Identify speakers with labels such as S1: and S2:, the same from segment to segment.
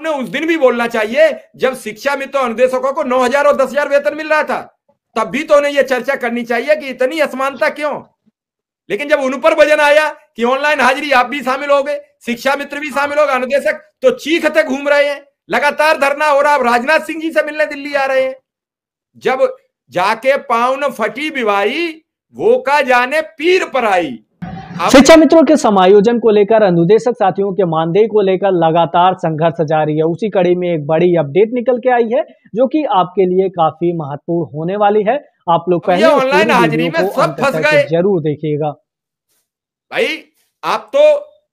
S1: आपने उस दिन भी बोलना चाहिए जब शिक्षा मित्र अनुदेशकों को 9,000 और 10,000 वेतन मिल रहा था, तब भी तो उन्हें यह चर्चा करनी चाहिए कि इतनी असमानता क्यों। लेकिन जब उन पर वजन आया कि ऑनलाइन हाजिरी आप भी शामिल हो गए, शिक्षा मित्र भी शामिल हो गए, अनुदेशक तो चीखते घूम रहे हैं, लगातार धरना हो रहा। अब राजनाथ सिंह जी से मिलने दिल्ली आ रहे हैं। जब जाके पाउन फटी बिवाई, वो का जाने पीर पर आई।
S2: शिक्षा मित्रों के समायोजन को लेकर अनुदेशक साथियों के मानदेय को लेकर लगातार संघर्ष जारी है। उसी कड़ी में एक बड़ी अपडेट निकल के आई है जो कि आपके लिए काफी महत्वपूर्ण होने वाली है। आप लोग पहले
S1: ऑनलाइन हाजिरी में सब फंस गए,
S2: जरूर देखिएगा।
S1: भाई आप तो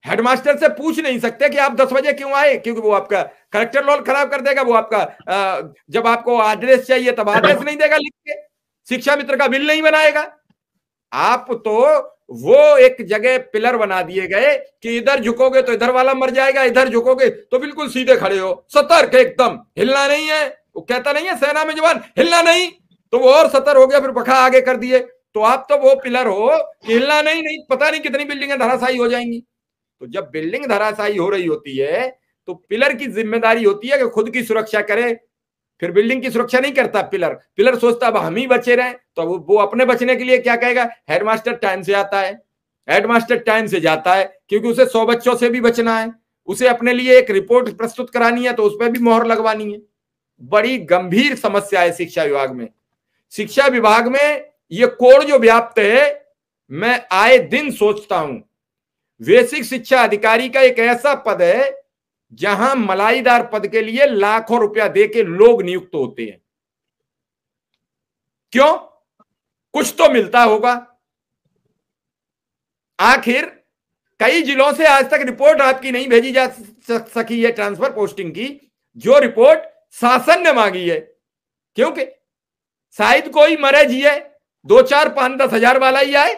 S1: हेडमास्टर से पूछ नहीं सकते कि आप 10 बजे क्यों आए, क्योंकि वो आपका करेक्टर रोल खराब कर देगा। वो आपका जब आपको आदेश चाहिए तब आदेश नहीं देगा लिख के, शिक्षा मित्र का बिल नहीं बनाएगा। आप तो वो एक जगह पिलर बना दिए गए कि इधर झुकोगे तो इधर वाला मर जाएगा, इधर झुकोगे तो बिल्कुल सीधे खड़े हो, सतर्क एकदम, हिलना नहीं है। वो कहता नहीं है सेना में जवान, हिलना नहीं, तो वो और सतर्क हो गया, फिर पखा आगे कर दिए। तो आप तो वो पिलर हो कि हिलना नहीं, पता नहीं कितनी बिल्डिंगें धराशायी हो जाएंगी। तो जब बिल्डिंग धराशायी हो रही होती है तो पिलर की जिम्मेदारी होती है कि खुद की सुरक्षा करे। फिर बिल्डिंग की सुरक्षा नहीं करता पिलर, पिलर सोचता अब हम ही बचे रहे। तो वो अपने बचने के लिए क्या कहेगा, हेडमास्टर टाइम से आता है, हेडमास्टर टाइम से जाता है, क्योंकि उसे 100 बच्चों से भी बचना है, उसे अपने लिए एक रिपोर्ट प्रस्तुत करानी है, तो उस पर भी मोहर लगवानी है। बड़ी गंभीर समस्या है शिक्षा विभाग में। शिक्षा विभाग में ये कोड़ जो व्याप्त है, मैं आए दिन सोचता हूं बेसिक शिक्षा अधिकारी का एक ऐसा पद है जहां मलाईदार पद के लिए लाखों रुपया देके लोग नियुक्त होते हैं। क्यों? कुछ तो मिलता होगा। आखिर कई जिलों से आज तक रिपोर्ट आपकी नहीं भेजी जा सकी है ट्रांसफर पोस्टिंग की, जो रिपोर्ट शासन ने मांगी है। क्योंकि शायद कोई मरे जिए 2, 4, 5, 10 हजार वाला ही आए।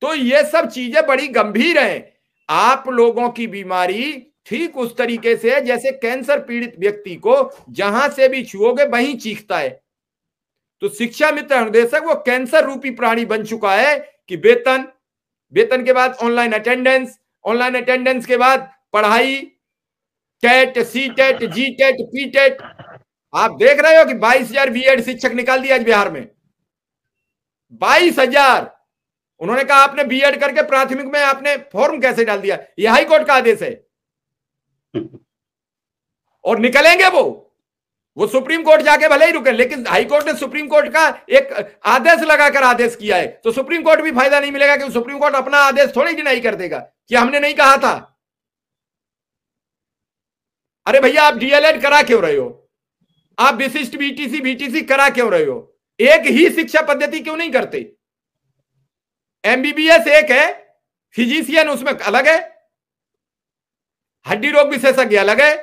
S1: तो ये सब चीजें बड़ी गंभीर हैं। आप लोगों की बीमारी ठीक उस तरीके से है जैसे कैंसर पीड़ित व्यक्ति को जहां से भी छुओगे वहीं चीखता है। तो शिक्षा मित्र अनुदेशक वो कैंसर रूपी प्राणी बन चुका है कि वेतन के बाद ऑनलाइन अटेंडेंस के बाद पढ़ाई, कैट, सी टेट, जी टेट, पी टेट। आप देख रहे हो कि 22,000 बीएड शिक्षक निकाल दिया आज बिहार में, 22,000। उन्होंने कहा आपने बीएड करके प्राथमिक में आपने फॉर्म कैसे डाल दिया, यह हाई कोर्ट का आदेश है। और निकलेंगे वो सुप्रीम कोर्ट जाके भले ही रुके, लेकिन हाई कोर्ट ने सुप्रीम कोर्ट का एक आदेश लगाकर आदेश किया है, तो सुप्रीम कोर्ट भी फायदा नहीं मिलेगा, क्योंकि सुप्रीम कोर्ट अपना आदेश थोड़ी डिनाई कर देगा कि हमने नहीं कहा था। अरे भैया आप डीएलएड करा क्यों रहे हो, आप विशिष्ट बीटीसी करा क्यों रहे हो, एक ही शिक्षा पद्धति क्यों नहीं करते? एमबीबीएस एक है, फिजिशियन उसमें अलग है, हड्डी रोग विशेषज्ञ अलग है,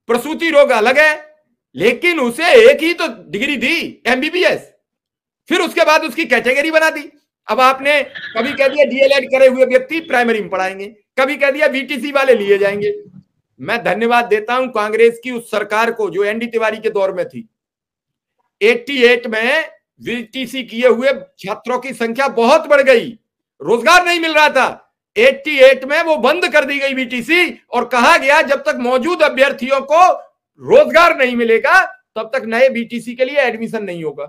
S1: प्रसूति रोग अलग है, लेकिन उसे एक ही तो डिग्री दी एमबीबीएस, फिर उसके बाद उसकी कैटेगरी बना दी। अब आपने कभी कह दिया डीएलएड करे हुए व्यक्ति प्राइमरी में पढ़ाएंगे, कभी कह दिया बीटीसी वाले लिए जाएंगे। मैं धन्यवाद देता हूं कांग्रेस की उस सरकार को जो एनडी तिवारी के दौर में थी। 88 में बीटीसी किए हुए छात्रों की संख्या बहुत बढ़ गई, रोजगार नहीं मिल रहा था। 88 में वो बंद कर दी गई बीटीसी और कहा गया जब तक मौजूद अभ्यर्थियों को रोजगार नहीं मिलेगा तब तक नए बीटीसी के लिए एडमिशन नहीं होगा।